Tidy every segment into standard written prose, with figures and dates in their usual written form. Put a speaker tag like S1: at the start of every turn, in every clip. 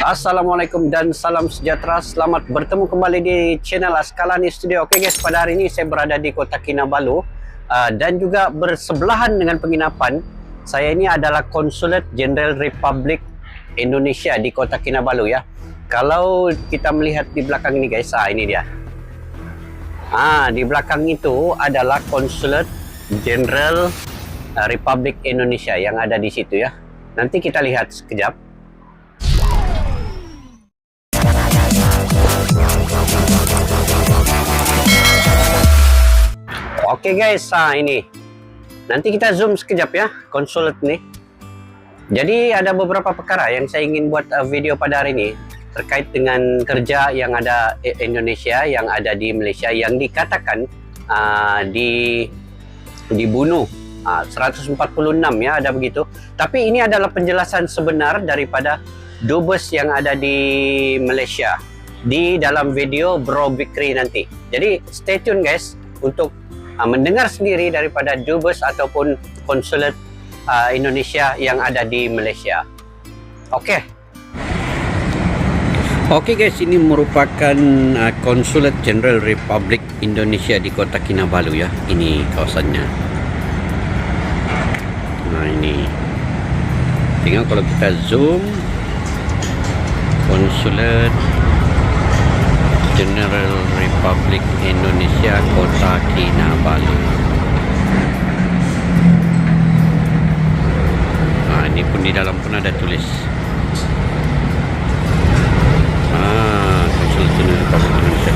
S1: Assalamualaikum dan salam sejahtera. Selamat bertemu kembali di channel Askalani Studio. Oke guys, pada hari ini saya berada di Kota Kinabalu dan juga bersebelahan dengan penginapan. Saya ini adalah Konsulat Jenderal Republik Indonesia di Kota Kinabalu ya. Kalau kita melihat di belakang ini guys, ini dia. Di belakang itu adalah Konsulat Jenderal Republik Indonesia yang ada di situ ya. Nanti kita lihat sekejap. Oke guys, ini nanti kita zoom sekejap ya konsulat nih. Jadi ada beberapa perkara yang saya ingin buat video pada hari ini terkait dengan kerja yang ada Indonesia yang ada di Malaysia yang dikatakan dibunuh 146 ya, ada begitu. Tapi ini adalah penjelasan sebenar daripada dubes yang ada di Malaysia di dalam video Bro Vikri nanti. Jadi stay tune guys untuk mendengar sendiri daripada dubes ataupun konsulat Indonesia yang ada di Malaysia. Oke guys, ini merupakan Konsulat Jenderal Republik Indonesia di Kota Kinabalu ya. Ini kawasannya. Nah ini, tinggal kalau kita zoom, Konsulat Jenderal Republik Indonesia Kota Kinabalu. Nah ini pun di dalam pun ada tulis Konsulat Jenderal Republik Indonesia.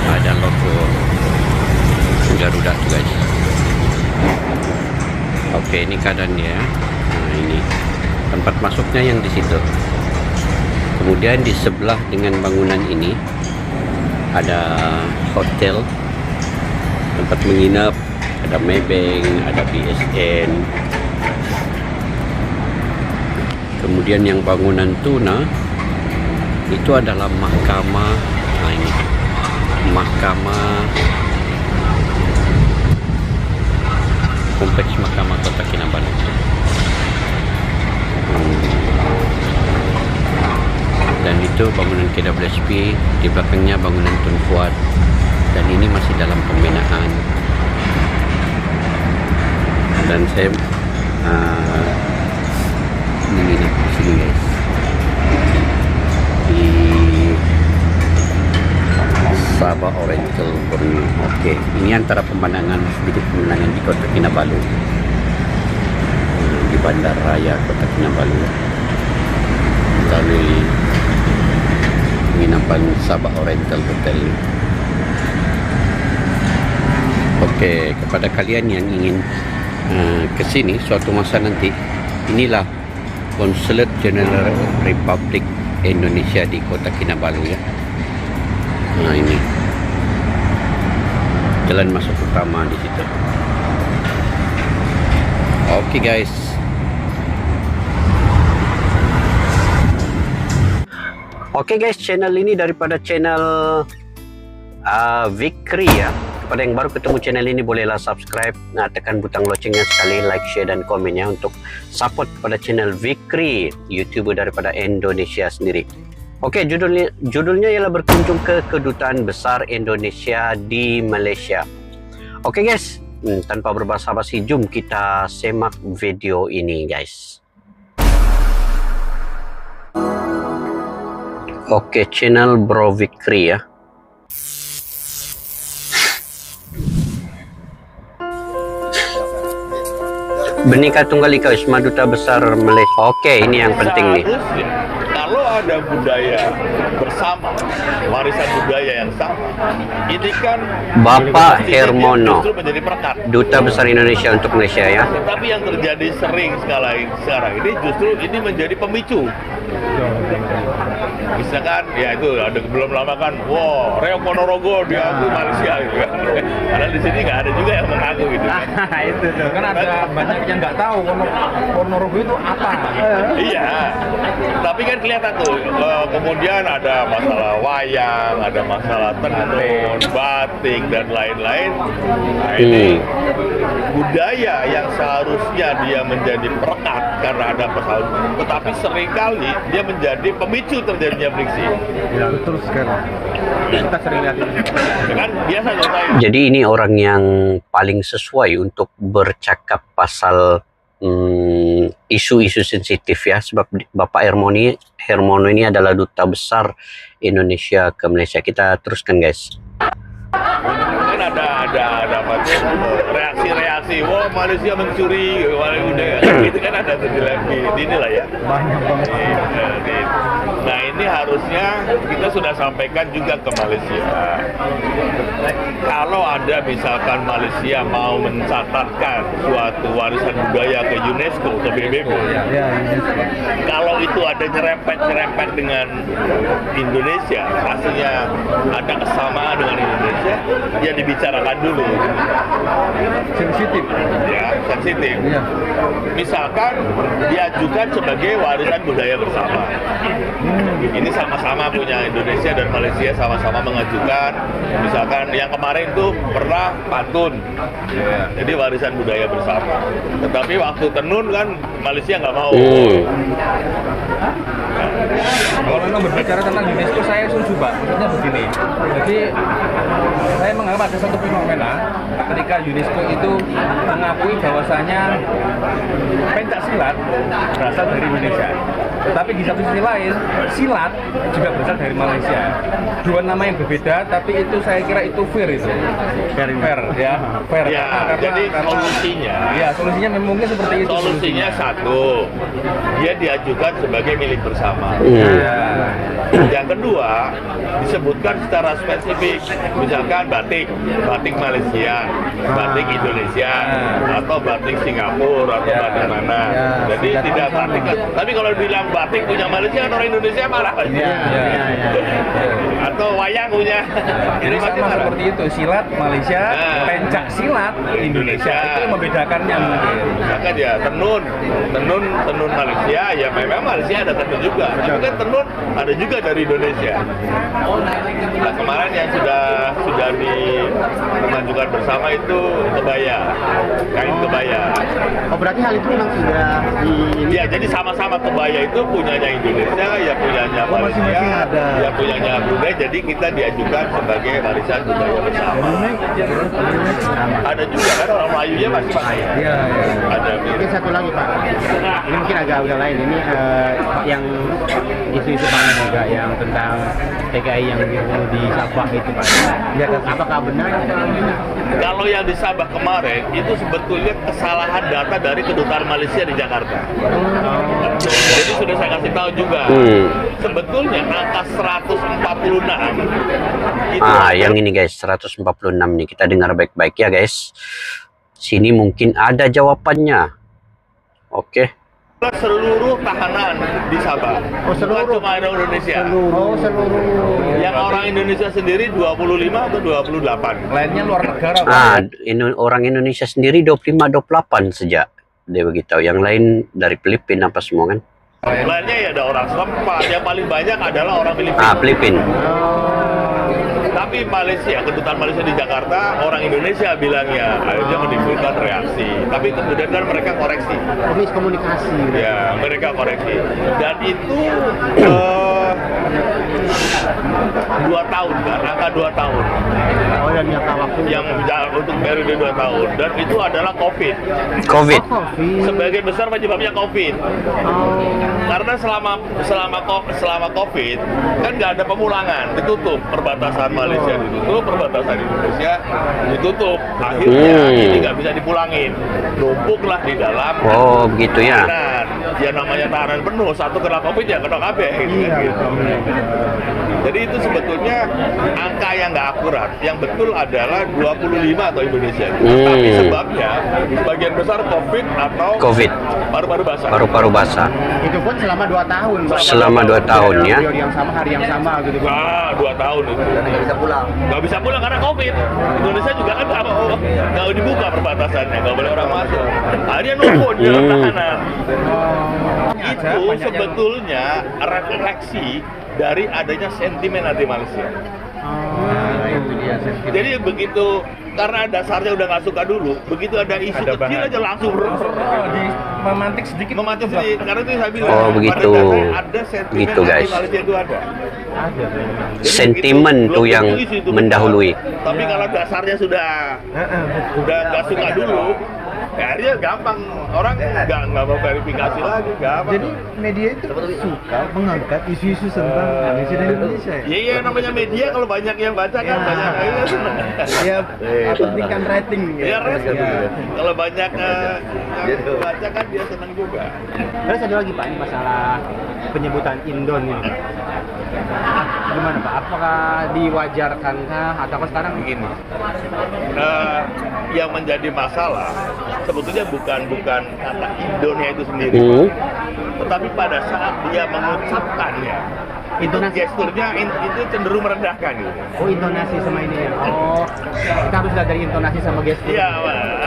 S1: Ada logo Garuda tuh guys. Oke, ini keadaannya. Nah ini tempat masuknya yang di situ. Kemudian di sebelah dengan bangunan ini ada hotel, tempat menginap, ada Maybank, ada BSN. Kemudian yang bangunan tuna itu adalah mahkamah. Nah ini mahkamah, kompleks mahkamah Kota Kinabalu. Dan itu bangunan KWSP, di belakangnya bangunan Tun Fuad, dan ini masih dalam pembinaan. Dan saya menginap di sini guys, di Sabah Oriental Borneo. Oke, ini antara pemandangan, sedikit pemandangan di Kota Kinabalu, di Bandar Raya Kota Kinabalu, melalui penginapan Sabah Oriental Hotel. Oke, kepada kalian yang ingin ke sini suatu masa nanti, inilah Konsulat Jenderal Republik Indonesia di Kota Kinabalu ya. Nah ini jalan masuk utama di situ. Oke guys. Oke guys, channel ini daripada channel Vikri ya. Kepada yang baru ketemu channel ini, bolehlah subscribe, tekan butang loncengnya sekali, like, share dan komennya untuk support kepada channel Vikri, YouTuber daripada Indonesia sendiri. Oke, judulnya ialah berkunjung ke Kedutaan Besar Indonesia di Malaysia. Oke guys, tanpa berbasa-basi, jom kita semak video ini guys. Oke, channel Bro Vikri ya. Bhinneka Tunggal Ika Wisma Duta Besar Malaysia. Oke, ini yang penting nih.
S2: Kalau ada budaya bersama, warisan budaya yang sama, ini kan
S1: Bapak Hermono,
S2: justru menjadi perekat.
S1: Duta Besar Indonesia untuk Malaysia ya.
S2: Tetapi yang terjadi sering sekarang ini justru ini menjadi pemicu. Misalkan ya itu ada belum lama kan, wow, Reo Ponorogo diaku Malaysia gitu kan. Karena di sini nggak ada juga yang mengaku gitu.
S3: Itu tuh kan ada banyak yang nggak tahu Ponorogo itu apa.
S2: Iya, tapi kan kelihatan tuh. Kemudian ada masalah wayang, ada masalah tenun, batik dan lain-lain. Nah ini budaya yang seharusnya dia menjadi perekat karena ada pesawat, tetapi seringkali dia menjadi pemicu terjadinya friksi.
S3: Ya, betul sekali. Kita sering lihat ini.
S2: Kan biasa saya.
S1: Jadi ini orang yang paling sesuai untuk bercakap pasal isu-isu sensitif ya, sebab Bapak Hermono ini adalah duta besar Indonesia ke Malaysia. Kita teruskan guys.
S2: Kan ada apa tuh, reaksi-reaksi, wah Malaysia mencuri, gitu kan ada tuh di inilah ya.
S3: Banyak banget.
S2: Nah ini harusnya kita sudah sampaikan juga ke Malaysia. Kalau ada misalkan Malaysia mau mencatatkan suatu warisan budaya ke UNESCO, ke PBB,
S3: Ya, UNESCO.
S2: kalau itu ada nyerempet dengan Indonesia, hasilnya ada kesamaan dengan Indonesia, ya dibicarakan dulu.
S3: Sensitif.
S2: Ya, sensitif.
S3: Iya.
S2: Misalkan diajukan sebagai warisan budaya bersama. Ini sama-sama punya Indonesia dan Malaysia sama-sama mengajukan. Misalkan yang kemarin tuh pernah pantun. Jadi warisan budaya bersama. Tetapi waktu tenun kan Malaysia nggak mau.
S3: Kalau memang berbicara tentang UNESCO, saya setuju Pak. Maksudnya begini. Jadi saya menganggap ada satu fenomena ketika UNESCO itu mengakui bahwasanya pencak silat berasal dari Indonesia. Tapi di satu sisi lain, silat juga berasal dari Malaysia. Dua nama yang berbeda, tapi itu saya kira itu fair itu. Fair ya. Fair.
S2: Ya, jadi solusinya.
S3: Ya, solusinya mungkin seperti itu.
S2: Solusinya satu, dia diajukan sebagai milik bersama.
S3: Ya.
S2: Yang kedua, disebutkan secara spesifik, misalkan batik Malaysia, batik Indonesia, atau batik Singapura, atau batik mana. Jadi tidak batik. Tapi kalau bilang batik punya Malaysia, orang Indonesia marah. Atau wayang punya.
S3: Jadi sama seperti itu, silat Malaysia, pencak silat Indonesia. Itu yang membedakannya mungkin.
S2: Misalkan ya tenun Malaysia, ya memang Malaysia ada tenun juga. Tapi kan tenun ada juga dari Indonesia. Nah, kemarin yang sudah dimajukan bersama itu kebaya, kain kebaya.
S4: Oh berarti hal itu memang sudah di
S2: Ya jadi sama-sama kebaya itu punyanya Indonesia, ya punyanya Malaysia, ya punyanya Brunei. Jadi kita diajukan sebagai warisan budaya bersama. Ada juga kan orang Melayunya masih pakai.
S3: Iya.
S2: Ada.
S4: mungkin satu lagi Pak, ini mungkin agak lain ini yang isu-isu panas juga yang tentang TKI yang di Sabah itu Pak. Ya, apakah benar?
S2: Kalau yang di Sabah kemarin itu sebetulnya kesalahan data dari kedutaan Malaysia di Jakarta. Jadi sudah saya kasih tahu juga. Sebetulnya angka 146 itu
S1: Yang ini guys, 146 nih. Kita dengar baik-baik ya guys. Sini mungkin ada jawabannya. Oke.
S2: seluruh tahanan di Sabah.
S4: Oh, seluruh.
S2: Bukan cuma ada Indonesia.
S4: Seluruh.
S2: Yang orang Indonesia sendiri 25 atau 28.
S3: Lainnya luar negara. Pak.
S1: Orang Indonesia sendiri 25-28 sejak dia beritahu. Yang lain dari Filipina apa semua kan?
S2: Lainnya ya ada orang setempat. Yang paling banyak adalah orang Filipina.
S1: Filipina.
S2: Tapi Malaysia, kedutaan Malaysia di Jakarta, orang Indonesia bilangnya akhirnya menimbulkan reaksi. Tapi kemudian kan mereka koreksi.
S4: Miskomunikasi.
S2: Ya, mereka koreksi. Dan itu 2 tahun kan, angka 2 tahun.
S4: Oh, dan jangka waktu
S2: Yang untuk periode 2 tahun. Dan itu adalah COVID.
S1: COVID.
S2: Sebagian besar penyebabnya COVID. Karena selama COVID kan nggak ada pemulangan, ditutup perbatasan Malaysia, ditutup perbatasan Indonesia, ditutup. Akhirnya ini nggak bisa dipulangin, numpuklah di dalam.
S1: Oh begitu ya.
S2: Tahanan. Ya namanya tahanan penuh, satu kena COVID ya kena KB gitu. Jadi itu sebetulnya angka yang nggak akurat. Yang betul adalah 25 atau Indonesia. Tapi sebabnya sebagian besar COVID atau paru-paru basah.
S1: Paru-paru basah.
S4: itu pun selama 2 tahun.
S1: Selama 2 tahun ya.
S4: Periode yang sama, hari yang sama gitu.
S2: 2 tahun itu.
S4: Nggak bisa pulang.
S2: Nggak bisa pulang karena COVID. Indonesia juga kan nggak dibuka perbatasannya, nggak boleh orang masuk. Akhirnya numpuk di dalam tahanan. Itu sebetulnya refleksi dari adanya sentimen anti Malaysia.
S3: itu dia sentimen.
S2: Jadi begitu, karena dasarnya udah nggak suka dulu, begitu ada isu kecil aja langsung
S3: Memantik sedikit.
S2: karena itu saya bilang.
S1: Oh, begitu.
S2: Pada dasarnya ada sentimen
S1: Gitu, guys.
S2: anti-Malaysia itu ada. Jadi
S1: Sentimen
S2: begitu,
S1: tuh
S2: belum
S1: yang
S2: tentu isu itu
S1: mendahului.
S2: benar. Tapi kalau dasarnya sudah nggak suka dulu, ya akhirnya gampang, orang nggak mau verifikasi lagi, gampang.
S5: Jadi media itu suka mengangkat isu-isu tentang Malaysia dan Indonesia.
S2: Iya, namanya media kalau banyak yang baca kan banyak aja seneng.
S5: Ya, pentingkan rating.
S2: Ya, rating. Kalau banyak yang baca kan dia senang juga.
S4: Terus ada lagi Pak, ini masalah penyebutan Indon ini. Gimana Pak? Apakah diwajarkankah atau sekarang
S2: Begini, yang menjadi masalah sebetulnya bukan kata Indonesia itu sendiri, tetapi pada saat dia mengucapkannya, itu gesturnya itu cenderung merendahkan gitu.
S4: Oh, intonasi sama ini ya? Oh, kita harus lihat dari intonasi sama gestur.
S2: Iya,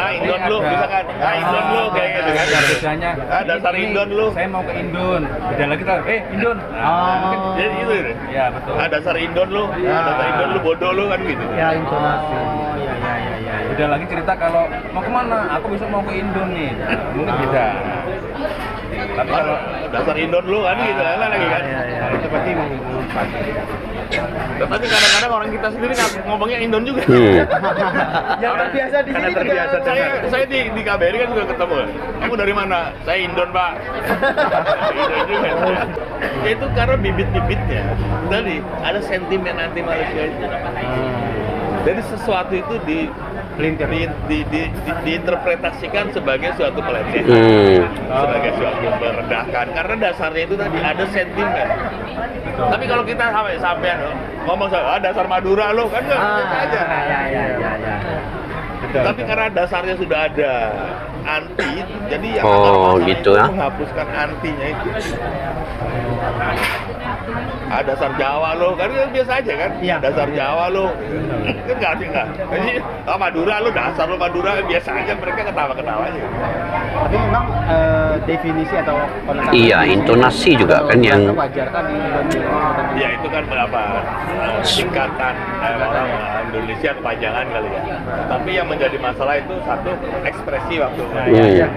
S2: Indon lu, misalkan, Indon lu kayak gitu kan.
S3: Ada biasanya.
S2: Dasar Indon lu.
S3: Saya mau ke Indon. Beda lagi kita, Indon. Mungkin
S2: Jadi itu.
S3: ya betul.
S2: Dasar Indon lu, dasar Indon lu bodoh lu kan gitu.
S5: Ya, intonasi.
S4: Oh, iya.
S3: Beda lagi cerita kalau mau kemana? Aku besok mau ke Indon nih. Mungkin beda. Tapi kalau
S2: Dasar Indon lu kan gitu kan lagi kan.
S4: Itu berarti mengumpat.
S2: Tapi kadang-kadang orang kita sendiri ngomongnya Indon juga.
S5: Yang terbiasa di sini juga.
S2: Saya di KBRI kan juga ketemu. Kamu dari mana? Saya Indon, Pak. Indon juga. Ya itu karena bibit-bibitnya. Tadi ada sentimen anti Malaysia itu. Jadi sesuatu itu diinterpretasikan sebagai suatu pelecehan, sebagai suatu merendahkan. Karena dasarnya itu tadi ada sentimen. Tapi kalau kita sampai ngomong dasar Madura lo kan nggak aja. Tapi karena dasarnya sudah ada anti, jadi yang
S1: gitu ya.
S2: menghapuskan antinya itu. Dasar Jawa lo, kan biasa aja kan?
S4: Iya.
S2: Dasar Jawa lo, kan nggak ada. Jadi Madura lo, dasar lo Madura, biasa aja, mereka ketawa-ketawa aja.
S4: Tapi memang definisi atau konotasi.
S1: Iya, intonasi juga kan yang
S4: wajarkan di Indonesia.
S2: Ya itu kan berapa singkatan orang Indonesia kepanjangan kali ya. Tapi yang menjadi masalah itu satu ekspresi waktu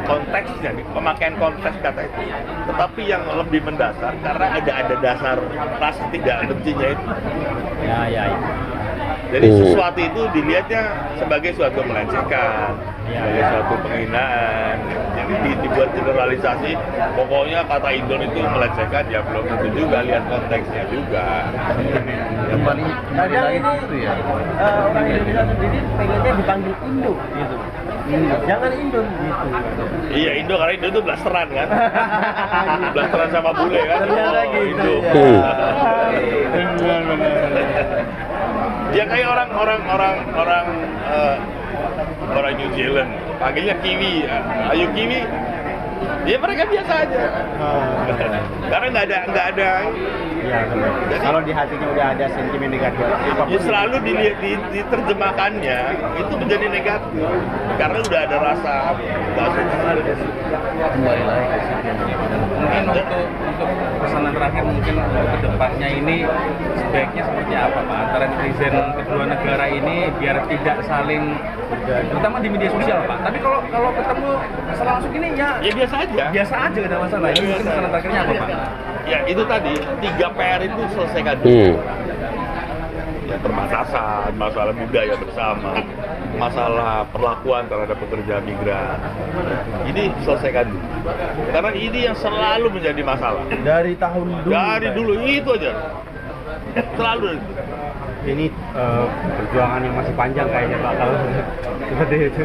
S2: konteksnya, pemakaian konteks kata itu. Tetapi yang lebih mendasar karena ada dasar rasa tidak bencinya itu.
S4: Ya.
S2: Jadi sesuatu itu dilihatnya sebagai suatu melecehkan, sebagai suatu penghinaan. Jadi dibuat generalisasi, pokoknya kata Indon itu melecehkan, ya belum tentu juga, lihat konteksnya juga.
S3: yang paling
S5: Kadang ini
S3: itu ya.
S5: orang Indonesia sendiri pengennya dipanggil Indo gitu. Jangan Indon gitu.
S2: Iya, Indo, karena Indo itu blasteran kan. Blasteran sama bule kan.
S5: Ternyata gitu,
S2: Indo. Ya kayak orang New Zealand panggilnya Kiwi, ayo Kiwi. Ya mereka biasa aja. Karena nggak ada.
S4: Iya,
S2: Jadi-
S4: kalau di hatinya udah ada sentimen negatif, apapun
S2: Ya selalu diterjemahkannya itu menjadi negatif karena udah ada rasa nggak suka.
S3: Kembali lagi ke situ. Mungkin untuk pesanan terakhir mungkin ke depannya ini sebaiknya seperti apa Pak antara netizen kedua negara ini biar tidak saling, terutama di media sosial Pak. Tapi kalau ketemu masalah langsung ini ya
S2: Ya biasa aja.
S3: biasa aja nggak ada masalah. Ini mungkin pesanan terakhirnya apa Pak?
S2: Ya itu tadi 3 PR itu selesaikan dulu. Ya, perbatasan, masalah budaya bersama, masalah perlakuan terhadap pekerja migran. Ini selesaikan dulu. Karena ini yang selalu menjadi masalah.
S5: Dari tahun dulu.
S2: Dari dulu itu aja. Selalu.
S4: ini perjuangan yang masih panjang kayaknya Pak kalau seperti itu.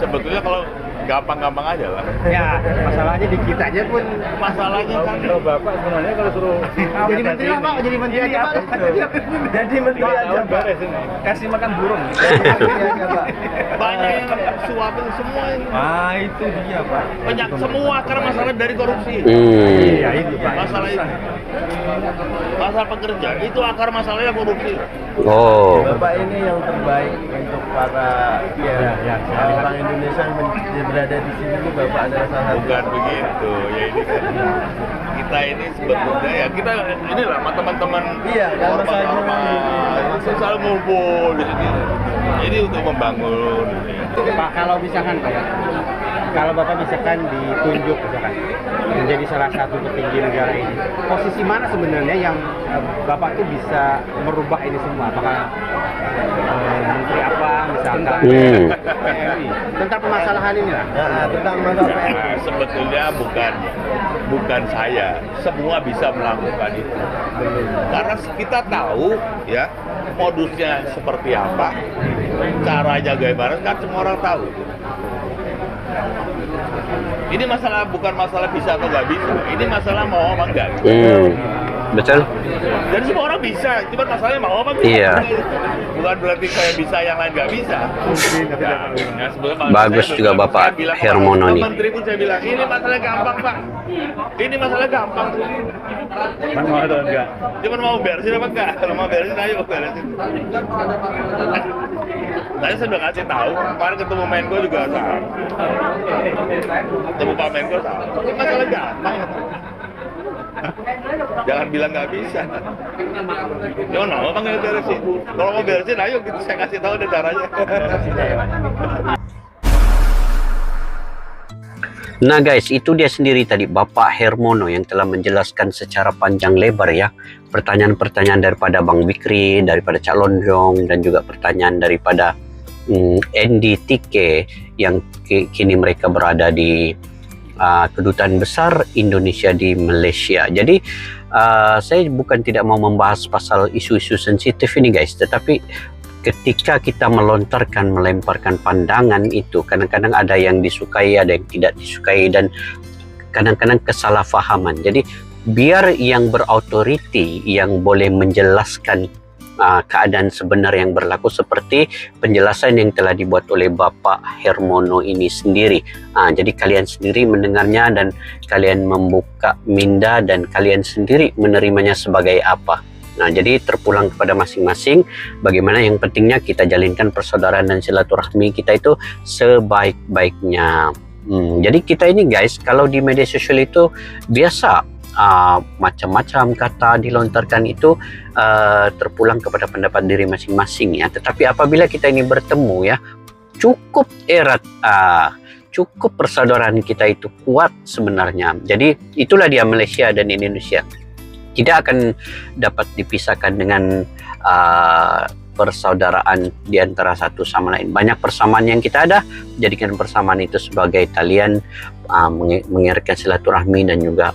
S2: Sebetulnya kalau gampang-gampang aja lah.
S4: Ya, masalahnya di kita aja pun
S2: Masalahnya kan
S5: Kalau Bapak sebenarnya kalau suruh
S4: jadi menteri apa? Jadi menteri aja Pak.
S5: jadi menteri aja Pak.
S3: Kasih makan burung.
S5: Iya, Pak.
S2: banyak yang suapin semua ini.
S3: Itu dia Pak.
S2: Banyak semua karena masalah dari korupsi.
S4: Iya, itu Pak.
S2: Masalah itu. Masalah pekerja itu akar masalahnya korupsi.
S1: Oh,
S5: Bapak ini yang terbaik untuk para orang Indonesia yang berada di sini. Bapak adalah salah satu.
S2: Bukan begitu. Ya ini kan kita kita ini sebetulnya ya kita inilah sama teman-teman
S5: Iya, dalam
S2: ormas selalu ngumpul di sini. Ini untuk membangun.
S4: Pak, kalau misalkan Pak ya, kalau Bapak misalkan ditunjuk misalkan menjadi salah satu petinggi negara ini, posisi mana sebenarnya yang Bapak tuh bisa merubah ini semua? Apakah menteri apa misalkan PMI tentang permasalahan ini lah?
S5: Tentang masalah PMI.
S2: Nah, sebetulnya bukan saya, semua bisa melakukan itu. Karena kita tahu ya modusnya seperti apa, caranya bagaimana, kan semua orang tahu. Ini masalah bukan masalah bisa atau nggak bisa, ini masalah mau apa enggak.
S1: Betul.
S2: Dan semua orang bisa, cuma masalahnya mau apa enggak.
S1: Iya.
S2: Bukan berarti saya bisa, yang lain nggak bisa. Ya, sebetulnya
S1: Bagus
S2: saya
S1: juga
S2: udah-
S1: Bapak
S2: saya bilang,
S1: Hermono
S2: Pak
S1: nih.
S2: Menteri pun saya bilang, ini masalah gampang Pak. Ini masalah gampang.
S3: Mau atau enggak?
S2: Cuman mau beresin apa enggak? Kalau mau beresin, ayo beresin. Saya sudah kasih tahu, kemarin ketemu Menko juga tahu. Ketemu Pak Menko tahu. Ini masalah gampang. Jangan bilang nggak bisa. Jangan mau apa nggak beresin. Kalau mau beresin, ayo saya kasih tahu deh caranya.
S1: Nah guys, itu dia sendiri tadi Bapak Hermono yang telah menjelaskan secara panjang lebar ya pertanyaan-pertanyaan daripada Bang Bikri, daripada Cak Lonjong, dan juga pertanyaan daripada Andy Tike yang kini mereka berada di Kedutaan Besar Indonesia di Malaysia. Jadi saya bukan tidak mau membahas pasal isu-isu sensitif ini guys, tetapi ketika kita melemparkan pandangan itu, kadang-kadang ada yang disukai, ada yang tidak disukai, dan kadang-kadang kesalahpahaman. Jadi biar yang berautoriti yang boleh menjelaskan keadaan sebenar yang berlaku, seperti penjelasan yang telah dibuat oleh Bapak Hermono ini sendiri. Jadi kalian sendiri mendengarnya dan kalian membuka minda dan kalian sendiri menerimanya sebagai apa. Nah, jadi terpulang kepada masing-masing bagaimana yang pentingnya kita jalinkan persaudaraan dan silaturahmi kita itu sebaik-baiknya. Jadi kita ini guys, kalau di media sosial itu biasa macam-macam kata dilontarkan itu terpulang kepada pendapat diri masing-masing ya. Tetapi apabila kita ini bertemu ya, cukup erat, cukup persaudaraan kita itu kuat sebenarnya. Jadi itulah dia Malaysia dan Indonesia. Tidak akan dapat dipisahkan dengan persaudaraan di antara satu sama lain. Banyak persamaan yang kita ada, jadikan persamaan itu sebagai talian mengeratkan silaturahmi dan juga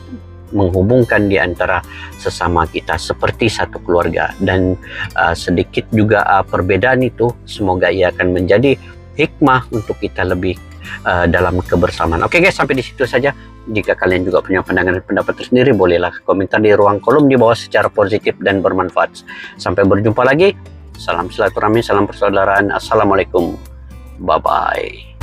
S1: menghubungkan di antara sesama kita seperti satu keluarga. Dan sedikit juga perbedaan itu semoga ia akan menjadi hikmah untuk kita lebih dalam kebersamaan. Oke guys, sampai di situ saja. Jika kalian juga punya pandangan dan pendapat tersendiri, bolehlah komentar di ruang kolom di bawah secara positif dan bermanfaat. Sampai berjumpa lagi. Salam silaturahmi, salam persaudaraan. Assalamualaikum. Bye-bye.